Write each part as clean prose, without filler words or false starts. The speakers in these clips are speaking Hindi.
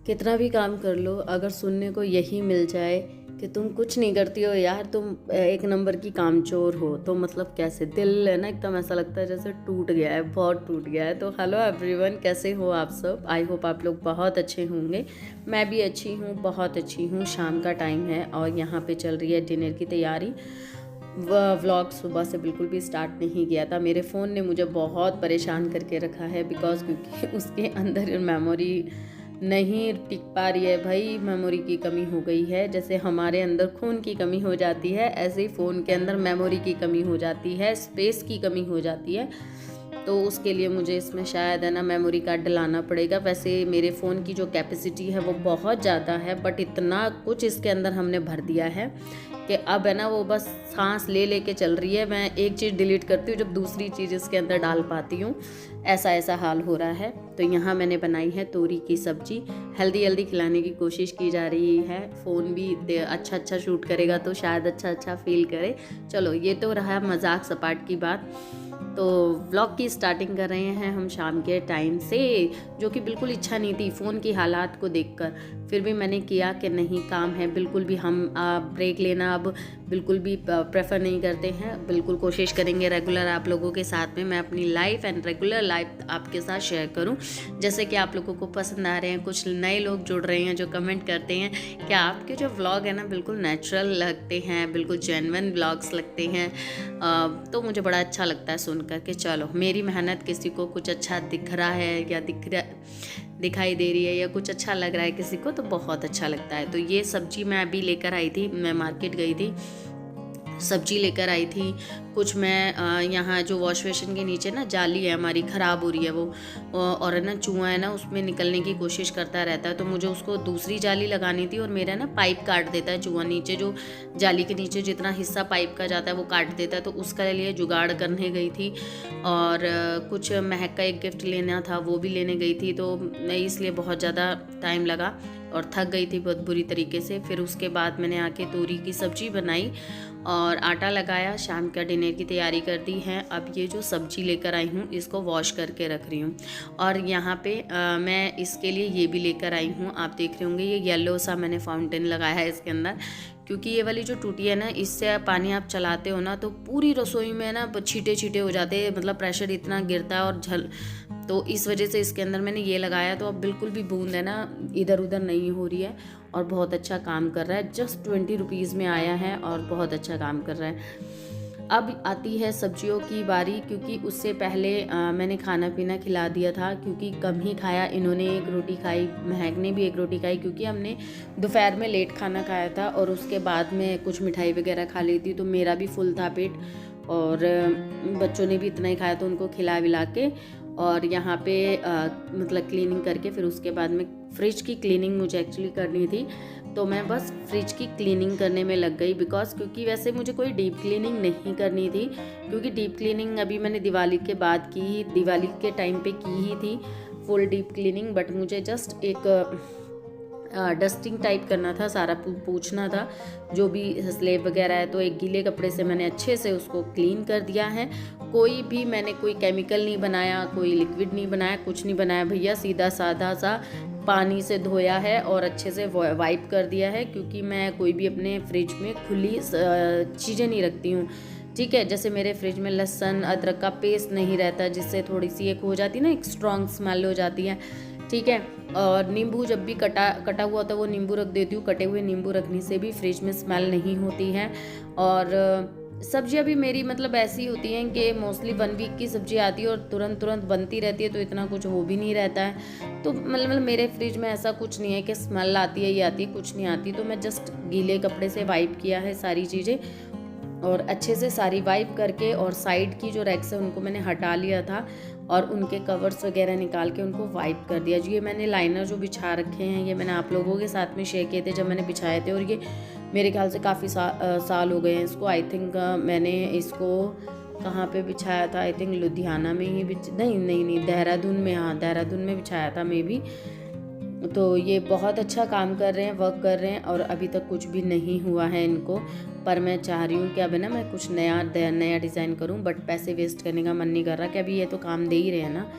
कितना भी काम कर लो, अगर सुनने को यही मिल जाए कि तुम कुछ नहीं करती हो यार, तुम एक नंबर की कामचोर हो, तो मतलब कैसे दिल है ना, एकदम ऐसा लगता है जैसे टूट गया है, बहुत टूट गया है। तो हेलो एवरीवन, कैसे हो आप सब? आई होप आप लोग बहुत अच्छे होंगे। मैं भी अच्छी हूँ, बहुत अच्छी हूँ। शाम का टाइम है और यहाँ पे चल रही है डिनर की तैयारी। व्लॉग सुबह से बिल्कुल भी स्टार्ट नहीं किया था। मेरे फ़ोन ने मुझे बहुत परेशान करके रखा है, बिकॉज क्योंकि उसके अंदर मेमोरी नहीं टिक पा रही है। भाई मेमोरी की कमी हो गई है। जैसे हमारे अंदर खून की कमी हो जाती है, ऐसे ही फ़ोन के अंदर मेमोरी की कमी हो जाती है, स्पेस की कमी हो जाती है। तो उसके लिए मुझे इसमें शायद है ना मेमोरी कार्ड डलाना पड़ेगा। वैसे मेरे फ़ोन की जो कैपेसिटी है वो बहुत ज़्यादा है, बट इतना कुछ इसके अंदर हमने भर दिया है कि अब है ना वो बस सांस ले लेके चल रही है। मैं एक चीज़ डिलीट करती हूँ जब दूसरी चीज़ इसके अंदर डाल पाती हूँ, ऐसा हाल हो रहा है। तो यहाँ मैंने बनाई है तोरी की सब्जी। हेल्दी खिलाने की कोशिश की जा रही है। फ़ोन भी अच्छा शूट करेगा तो शायद अच्छा फील करे। चलो, ये तो रहा मजाक सपाट की बात। तो व्लॉग की स्टार्टिंग कर रहे हैं हम शाम के टाइम से, जो कि बिल्कुल इच्छा नहीं थी फ़ोन की हालात को देखकर। फिर भी मैंने किया कि नहीं, काम है, बिल्कुल भी हम ब्रेक लेना अब बिल्कुल भी प्रेफर नहीं करते हैं। बिल्कुल कोशिश करेंगे रेगुलर आप लोगों के साथ में मैं अपनी लाइफ एंड रेगुलर लाइफ आपके साथ शेयर करूं। जैसे कि आप लोगों को पसंद आ रहे हैं, कुछ नए लोग जुड़ रहे हैं जो कमेंट करते हैं कि आपके जो व्लॉग है ना बिल्कुल नेचुरल लगते हैं, बिल्कुल जेन्युइन व्लॉग्स लगते हैं। तो मुझे बड़ा अच्छा लगता है सुनकर कि चलो मेरी मेहनत किसी को कुछ अच्छा दिख रहा है या दिखाई दे रही है या कुछ अच्छा लग रहा है किसी को, तो बहुत अच्छा लगता है। तो ये सब्जी मैं अभी लेकर आई थी, मैं मार्केट गई थी, सब्जी लेकर आई थी। कुछ मैं यहाँ जो वॉश बेसिन के नीचे ना जाली है हमारी, ख़राब हो रही है वो, और है ना चूहा है ना उसमें निकलने की कोशिश करता रहता है, तो मुझे उसको दूसरी जाली लगानी थी। और मेरा ना पाइप काट देता है चूहा, नीचे जो जाली के नीचे जितना हिस्सा पाइप का जाता है वो काट देता है। तो उसका लिए जुगाड़ करने गई थी। और कुछ महक का एक गिफ्ट लेना था, वो भी लेने गई थी। तो इसलिए बहुत ज़्यादा टाइम लगा और थक गई थी बहुत बुरी तरीके से। फिर उसके बाद मैंने आके तोरी की सब्जी बनाई और आटा लगाया, शाम का डिनर की तैयारी कर दी है। अब ये जो सब्जी लेकर आई हूँ इसको वॉश करके रख रही हूँ। और यहाँ पे मैं इसके लिए ये भी लेकर आई हूँ, आप देख रहे होंगे ये येलो सा मैंने फाउंटेन लगाया है इसके अंदर, क्योंकि ये वाली जो टूटी है ना इससे पानी आप चलाते हो ना तो पूरी रसोई में ना छींटे हो जाते हैं, मतलब प्रेशर इतना गिरता है और तो इस वजह से इसके अंदर मैंने ये लगाया। तो अब बिल्कुल भी बूंद है ना इधर उधर नहीं हो रही है और बहुत अच्छा काम कर रहा है। जस्ट 20 रुपीज़ में आया है और बहुत अच्छा काम कर रहा है। अब आती है सब्जियों की बारी, क्योंकि उससे पहले मैंने खाना पीना खिला दिया था, क्योंकि कम ही खाया। इन्होंने एक रोटी खाई, महक ने भी एक रोटी खाई, क्योंकि हमने दोपहर में लेट खाना खाया था और उसके बाद में कुछ मिठाई वगैरह खा ली थी। तो मेरा भी फुल था पेट और बच्चों ने भी इतना ही खाया, तो उनको खिला विला के और यहाँ पे मतलब क्लीनिंग करके फिर उसके बाद में फ्रिज की क्लीनिंग मुझे एक्चुअली करनी थी। तो मैं बस फ्रिज की क्लीनिंग करने में लग गई, बिकॉज क्योंकि वैसे मुझे कोई डीप क्लीनिंग नहीं करनी थी, क्योंकि डीप क्लीनिंग अभी मैंने दिवाली के बाद की ही, दिवाली के टाइम पे की ही थी फुल डीप क्लीनिंग। बट मुझे जस्ट एक डस्टिंग टाइप करना था, सारा पूछना था जो भी स्लेब वगैरह है। तो एक गीले कपड़े से मैंने अच्छे से उसको क्लीन कर दिया है। मैंने कोई केमिकल नहीं बनाया, कोई लिक्विड नहीं बनाया, कुछ नहीं बनाया भैया, सीधा साधा सा पानी से धोया है और अच्छे से वाइप कर दिया है। क्योंकि मैं कोई भी अपने फ्रिज में खुली चीज़ें नहीं रखती हूँ, ठीक है। जैसे मेरे फ्रिज में लहसुन अदरक का पेस्ट नहीं रहता, जिससे थोड़ी सी एक हो जाती है ना, एक स्ट्रॉन्ग स्मेल हो जाती है, ठीक है। और नींबू जब भी कटा हुआ था वो नींबू रख देती हूँ, कटे हुए नींबू रखने से भी फ्रिज में स्मेल नहीं होती है। और सब्जियां भी मेरी मतलब ऐसी होती हैं कि मोस्टली 1 वीक की सब्जी आती है और तुरंत बनती रहती है, तो इतना कुछ हो भी नहीं रहता है। तो मतलब मेरे फ्रिज में ऐसा कुछ नहीं है कि स्मेल आती है ये आती है, कुछ नहीं आती। तो मैं जस्ट गीले कपड़े से वाइप किया है सारी चीज़ें और अच्छे से सारी वाइप करके, और साइड की जो रैक्स है उनको मैंने हटा लिया था और उनके कवर्स वगैरह निकाल के उनको वाइप कर दिया। जी, ये मैंने लाइनर जो बिछा रखे हैं ये मैंने आप लोगों के साथ में शेयर किए थे जब मैंने बिछाए थे, और ये मेरे ख्याल से काफ़ी साल हो गए हैं इसको। आई थिंक मैंने इसको कहाँ पे बिछाया था, आई थिंक लुधियाना में ही नहीं देहरादून में, हाँ देहरादून में बिछाया था मे बी। तो ये बहुत अच्छा काम कर रहे हैं, वर्क कर रहे हैं और अभी तक कुछ भी नहीं हुआ है इनको। पर मैं चाह रही हूँ कि अब है ना मैं कुछ नया डिज़ाइन करूँ, बट पैसे वेस्ट करने का मन नहीं कर रहा कि अभी ये तो काम दे ही रहे हैं ना।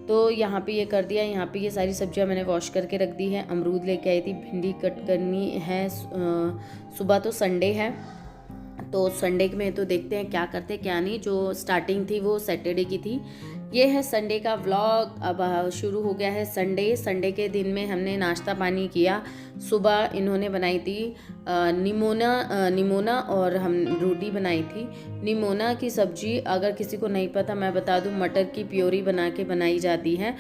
तो यहाँ पे ये कर दिया। यहाँ पे ये सारी सब्जियाँ मैंने वॉश करके रख दी है। अमरूद लेके आई थी, भिंडी कट करनी है। सुबह तो संडे है, तो संडे में तो देखते हैं क्या करते क्या नहीं। जो स्टार्टिंग थी वो सैटरडे की थी। ये है संडे का व्लॉग। अब शुरू हो गया है संडे के दिन में हमने नाश्ता पानी किया। सुबह इन्होंने बनाई थी निमोना और हम रोटी बनाई थी। निमोना की सब्जी अगर किसी को नहीं पता मैं बता दूं, मटर की प्योरी बना के बनाई जाती है।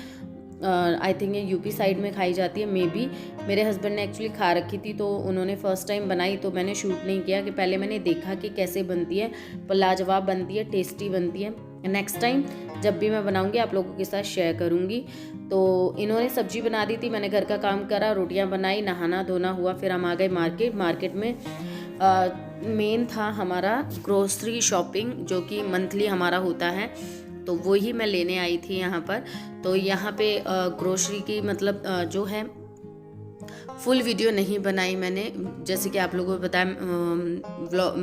आई थिंक ये यूपी साइड में खाई जाती है, मे बी। मेरे हस्बैंड ने एक्चुअली खा रखी थी तो उन्होंने फ़र्स्ट टाइम बनाई, तो मैंने शूट नहीं किया कि पहले मैंने देखा कि कैसे बनती है, पर लाजवाब बनती है, टेस्टी बनती है। नेक्स्ट टाइम जब भी मैं बनाऊंगी आप लोगों के साथ शेयर करूंगी। तो इन्होंने सब्जी बना दी थी, मैंने घर का काम करा, रोटियां बनाई, नहाना धोना हुआ, फिर हम आ गए मार्केट में। मेन था हमारा ग्रोसरी शॉपिंग, जो कि मंथली हमारा होता है, तो वो ही मैं लेने आई थी यहाँ पर। तो यहाँ पे ग्रोसरी की मतलब जो है फुल वीडियो नहीं बनाई मैंने, जैसे कि आप लोगों को बताया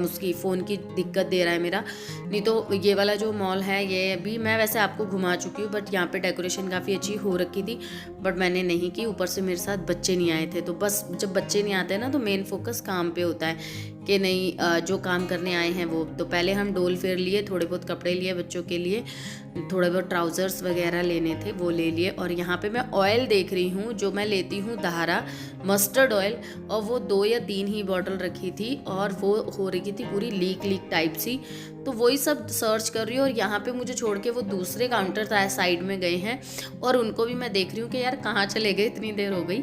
उसकी फ़ोन की दिक्कत दे रहा है मेरा। नहीं तो ये वाला जो मॉल है ये भी मैं वैसे आपको घुमा चुकी हूँ, बट यहाँ पे डेकोरेशन काफ़ी अच्छी हो रखी थी, बट मैंने नहीं की। ऊपर से मेरे साथ बच्चे नहीं आए थे, तो बस जब बच्चे नहीं आते ना तो मेन फोकस काम पे होता है कि नहीं जो काम करने आए हैं वो। तो पहले हम डोल फेर लिए, थोड़े बहुत कपड़े लिए बच्चों के लिए, थोड़े बहुत ट्राउज़र्स वगैरह लेने थे वो ले लिए। और यहाँ पे मैं ऑयल देख रही हूँ, जो मैं लेती हूँ धारा मस्टर्ड ऑयल, और वो 2 या 3 ही बॉटल रखी थी और वो हो रही थी पूरी लीक टाइप सी। तो वही सब सर्च कर रही हूँ, और यहाँ पे मुझे छोड़ के वो दूसरे काउंटर साइड में गए हैं, और उनको भी मैं देख रही हूँ कि यार कहाँ चले गए, इतनी देर हो गई।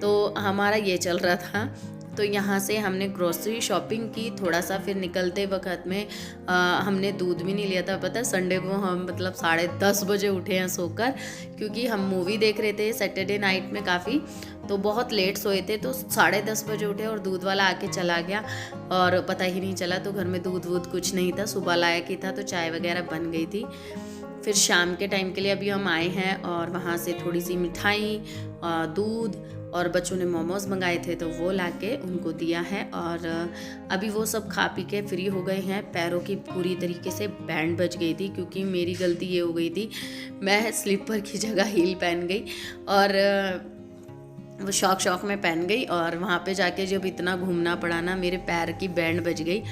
तो हमारा ये चल रहा था। तो यहाँ से हमने ग्रोसरी शॉपिंग की थोड़ा सा। फिर निकलते वक्त में हमने दूध भी नहीं लिया था। पता है संडे को हम मतलब 10:30 बजे उठे हैं सोकर, क्योंकि हम मूवी देख रहे थे सैटरडे नाइट में काफ़ी, तो बहुत लेट सोए थे। तो 10:30 बजे उठे और दूध वाला आके चला गया और पता ही नहीं चला। तो घर में दूध वूध कुछ नहीं था, सुबह लाया कि था, तो चाय वगैरह बन गई थी। फिर शाम के टाइम के लिए अभी हम आए हैं, और वहाँ से थोड़ी सी मिठाई, दूध, और बच्चों ने मोमोज मंगाए थे तो वो लाके उनको दिया है। और अभी वो सब खा पी के फ्री हो गए हैं। पैरों की पूरी तरीके से बैंड बज गई थी, क्योंकि मेरी गलती ये हो गई थी, मैं स्लीपर की जगह हील पहन गई, और वो शौक में पहन गई, और वहाँ पे जाके जब इतना घूमना पड़ा ना, मेरे पैर की बैंड बज गई।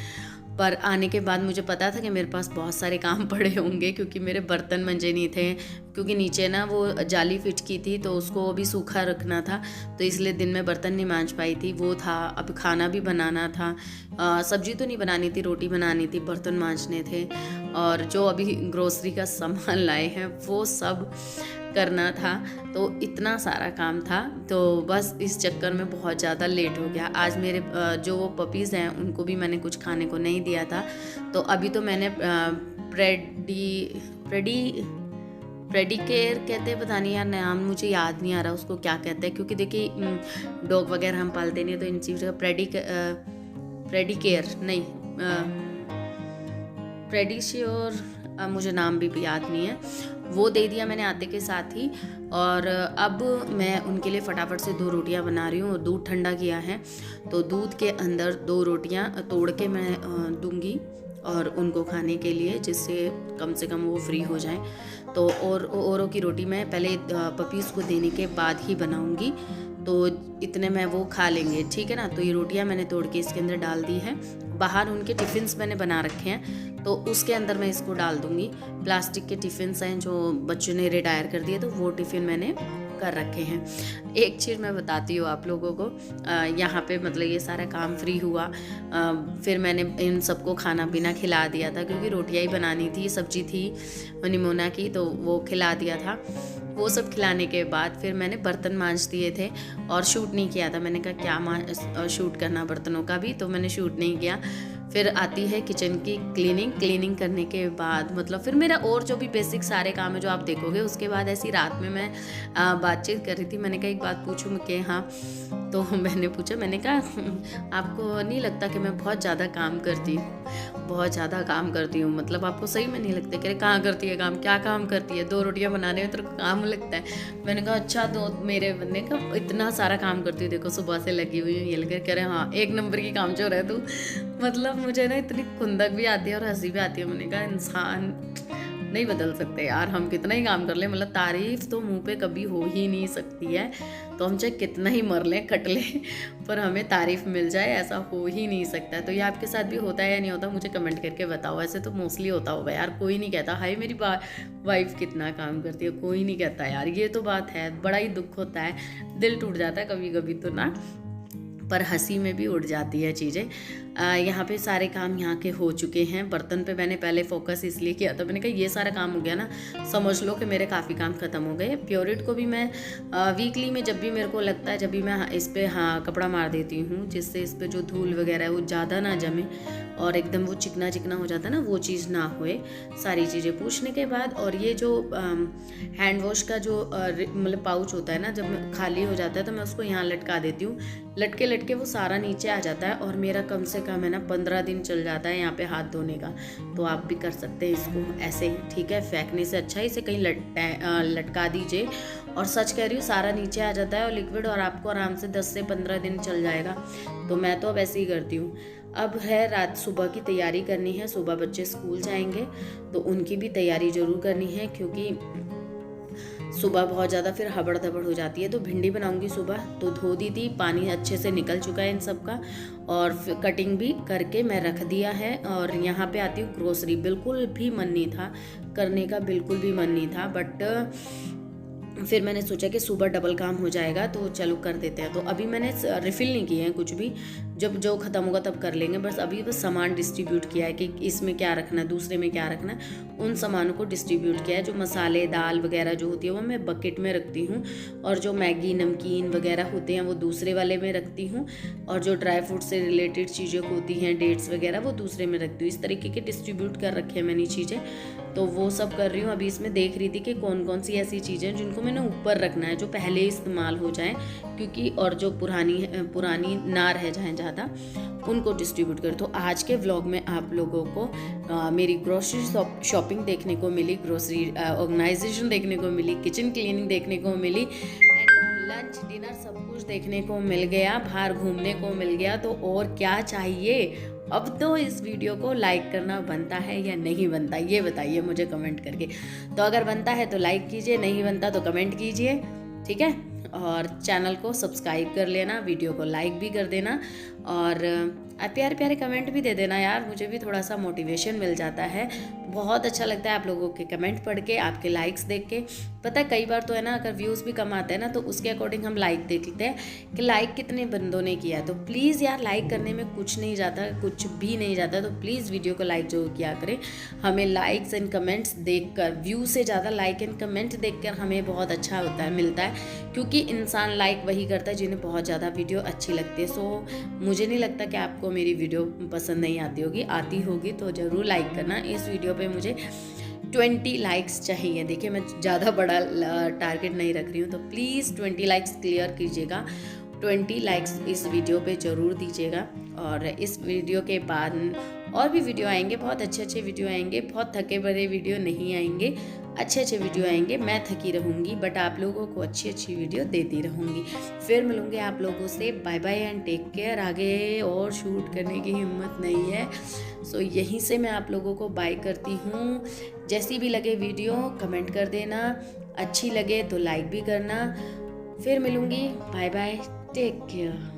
पर आने के बाद मुझे पता था कि मेरे पास बहुत सारे काम पड़े होंगे, क्योंकि मेरे बर्तन मंजे नहीं थे, क्योंकि नीचे ना वो जाली फिट की थी तो उसको भी सूखा रखना था, तो इसलिए दिन में बर्तन नहीं मांज पाई थी। वो था, अब खाना भी बनाना था, सब्जी तो नहीं बनानी थी, रोटी बनानी थी, बर्तन मांजने थे, और जो अभी ग्रोसरी का सामान लाए हैं वो सब करना था। तो इतना सारा काम था, तो बस इस चक्कर में बहुत ज़्यादा लेट हो गया। आज मेरे जो वो पपीज़ हैं उनको भी मैंने कुछ खाने को नहीं दिया था। तो अभी तो मैंने प्रेडिकेयर कहते हैं, पता नहीं यार नाम मुझे याद नहीं आ रहा उसको क्या कहते हैं, क्योंकि देखिए डॉग वगैरह हम पालते नहीं, तो इन चीज़ों का प्रेडिकेयर नहीं, प्रेडिश्योर, मुझे नाम भी याद नहीं है, वो दे दिया मैंने आटे के साथ ही। और अब मैं उनके लिए फटाफट से 2 रोटियां बना रही हूँ, और दूध ठंडा किया है, तो दूध के अंदर 2 रोटियां तोड़ के मैं दूंगी और उनको खाने के लिए, जिससे कम से कम वो फ्री हो जाएं। तो औरों की रोटी मैं पहले पपीज़ को देने के बाद ही बनाऊंगी, तो इतने में वो खा लेंगे, ठीक है ना। तो ये रोटियां मैंने तोड़ के इसके अंदर डाल दी है। बाहर उनके टिफ़िन्स मैंने बना रखे हैं, तो उसके अंदर मैं इसको डाल दूंगी। प्लास्टिक के टिफ़िन्स हैं जो बच्चों ने रिटायर कर दिए, तो वो टिफ़िन मैंने कर रखे हैं। एक चीज़ मैं बताती हूँ आप लोगों को, यहाँ पे मतलब ये सारा काम फ्री हुआ, फिर मैंने इन सबको खाना पीना खिला दिया था, क्योंकि रोटियाँ ही बनानी थी, सब्जी थी निमोना की, तो वो खिला दिया था। वो सब खिलाने के बाद फिर मैंने बर्तन मांज दिए थे, और शूट नहीं किया था। मैंने कहा क्या शूट करना बर्तनों का भी, तो मैंने शूट नहीं किया। फिर आती है किचन की क्लीनिंग करने के बाद, मतलब फिर मेरा और जो भी बेसिक सारे काम है जो आप देखोगे। उसके बाद ऐसी रात में मैं बातचीत कर रही थी, मैंने कहा एक बात पूछूं कि हाँ, तो मैंने पूछा, मैंने कहा आपको नहीं लगता कि मैं बहुत ज़्यादा काम करती हूँ? बहुत ज़्यादा काम करती हूँ मतलब आपको सही में नहीं लगता? कह रहे कहाँ करती है काम? क्या काम करती है? 2 रोटियाँ बनाने में तेरे को काम लगता है? मैंने कहा अच्छा, तो मेरे बनने का इतना सारा काम करती हूँ, देखो सुबह से लगी हुई हूँ ये लगे। कह रहे हाँ 1 नंबर की कामचोर है तू। मतलब मुझे ना इतनी खुंदक भी आती है और हंसी भी आती है। मैंने कहा इंसान नहीं बदल सकते यार, हम कितना ही काम कर लें, मतलब तारीफ तो मुंह पे कभी हो ही नहीं सकती है। तो हम चाहे कितना ही मर लें कट लें पर हमें तारीफ मिल जाए ऐसा हो ही नहीं सकता। तो ये आपके साथ भी होता है या नहीं होता, मुझे कमेंट करके बताओ। ऐसे तो मोस्टली होता होगा यार, कोई नहीं कहता हाय मेरी वाइफ कितना काम करती है, कोई नहीं कहता यार, ये तो बात है। बड़ा ही दुख होता है, दिल टूट जाता है कभी कभी तो ना, पर हंसी में भी उड़ जाती है चीज़ें। यहाँ पे सारे काम यहाँ के हो चुके हैं। बर्तन पे मैंने पहले फोकस इसलिए किया था, मैंने कहा ये सारा काम हो गया ना, समझ लो कि मेरे काफ़ी काम ख़त्म हो गए। प्योरिट को भी मैं वीकली में जब भी मेरे को लगता है, जब भी मैं इस पर कपड़ा मार देती हूँ, जिससे इस पर जो धूल वगैरह है वो ज़्यादा ना जमे और एकदम वो चिकना चिकना हो जाता है ना, वो चीज़ ना होए। सारी चीज़ें पूछने के बाद, और ये जो हैंड वॉश का जो मतलब पाउच होता है ना, जब खाली हो जाता है तो मैं उसको यहाँ लटका देती हूँ। लटके लटके वो सारा नीचे आ जाता है और मेरा कम से कम है ना 15 दिन चल जाता है यहाँ पे हाथ धोने का। तो आप भी कर सकते हैं इसको ऐसे ही, ठीक है। फेंकने से अच्छा इसे कहीं लटका दीजिए। और सच कह रही हूँ, सारा नीचे आ जाता है और लिक्विड, और आपको आराम से 10 से 15 दिन चल जाएगा। तो मैं तो अब ऐसे ही करती हूँ। अब है रात, सुबह की तैयारी करनी है। सुबह बच्चे स्कूल जाएंगे तो उनकी भी तैयारी ज़रूर करनी है, क्योंकि सुबह बहुत ज़्यादा फिर हबड़ दबड़ हो जाती है। तो भिंडी बनाऊंगी सुबह, तो धो दी थी, पानी अच्छे से निकल चुका है इन सब का, और कटिंग भी करके मैं रख दिया है। और यहाँ पे आती हूँ ग्रोसरी। बिल्कुल भी मन नहीं था करने का, बिल्कुल भी मन नहीं था, बट फिर मैंने सोचा कि सुबह डबल काम हो जाएगा तो चलो कर देते हैं। तो अभी मैंने रिफ़िल नहीं किए हैं कुछ भी, जब जो ख़त्म होगा तब कर लेंगे। बस अभी बस सामान डिस्ट्रीब्यूट किया है कि इसमें क्या रखना है, दूसरे में क्या रखना है, उन सामानों को डिस्ट्रीब्यूट किया है। जो मसाले दाल वगैरह जो होती है वो मैं बकेट में रखती हूँ, और जो मैगी नमकीन वगैरह होते हैं वो दूसरे वाले में रखती हूँ, और जो ड्राई फ्रूट से रिलेटेड चीज़ें होती हैं, डेट्स वगैरह, वो दूसरे में रखती हूँ। इस तरीके के डिस्ट्रीब्यूट कर रखे हैं मैंने चीज़ें, तो वो सब कर रही हूँ। अभी इसमें देख रही थी कि कौन कौन सी ऐसी चीज़ें जिनको मैंने ऊपर रखना है, जो पहले इस्तेमाल हो जाएं, क्योंकि और जो पुरानी ना रह जाएं ज़्यादा, उनको डिस्ट्रीब्यूट कर। तो आज के व्लॉग में आप लोगों को मेरी ग्रोसरी शॉपिंग देखने को मिली, ग्रोसरी ऑर्गेनाइजेशन देखने को मिली, किचन क्लीनिंग देखने को मिली, एंड लंच डिनर सब कुछ देखने को मिल गया, बाहर घूमने को मिल गया। तो और क्या चाहिए। अब तो इस वीडियो को लाइक करना बनता है या नहीं बनता, ये बताइए मुझे कमेंट करके। तो अगर बनता है तो लाइक कीजिए, नहीं बनता तो कमेंट कीजिए, ठीक है। और चैनल को सब्सक्राइब कर लेना, वीडियो को लाइक भी कर देना, और प्यारे प्यारे कमेंट भी दे देना यार, मुझे भी थोड़ा सा मोटिवेशन मिल जाता है। बहुत अच्छा लगता है आप लोगों के कमेंट पढ़ के, आपके लाइक्स देख के। पता है कई बार तो है ना, अगर व्यूज़ भी कम आते हैं ना, तो उसके अकॉर्डिंग हम लाइक देख लेते हैं कि लाइक कितने बंदों ने किया। तो प्लीज़ यार, लाइक करने में कुछ नहीं जाता, कुछ भी नहीं जाता, तो प्लीज़ वीडियो को लाइक जरूर किया करें। हमें लाइक्स एंड कमेंट्स देखकर, व्यू से ज़्यादा लाइक एंड कमेंट देखकर हमें बहुत अच्छा होता है, मिलता है, क्योंकि इंसान लाइक वही करता है जिन्हें बहुत ज़्यादा वीडियो अच्छी लगती है। सो मुझे नहीं लगता कि आपको मेरी वीडियो पसंद नहीं आती होगी, आती होगी तो ज़रूर लाइक करना। इस वीडियो पे मुझे 20 लाइक्स चाहिए। देखिए मैं ज़्यादा बड़ा टारगेट नहीं रख रही हूँ, तो प्लीज़ 20 लाइक्स क्लियर कीजिएगा। 20 लाइक्स इस वीडियो पे ज़रूर दीजिएगा। और इस वीडियो के बाद और भी वीडियो आएंगे, बहुत अच्छे अच्छे वीडियो आएंगे, बहुत थके भरे वीडियो नहीं आएंगे, अच्छे अच्छे वीडियो आएंगे। मैं थकी रहूँगी बट आप लोगों को अच्छी अच्छी वीडियो देती रहूँगी। फिर मिलूँगी आप लोगों से, bye bye and take care. आगे और शूट करने की हिम्मत नहीं है, सो यहीं से मैं आप लोगों को बाय करती हूँ। जैसी भी लगे वीडियो कमेंट कर देना, अच्छी लगे तो लाइक भी करना। फिर मिलूँगी, बाय बाय, टेक केयर।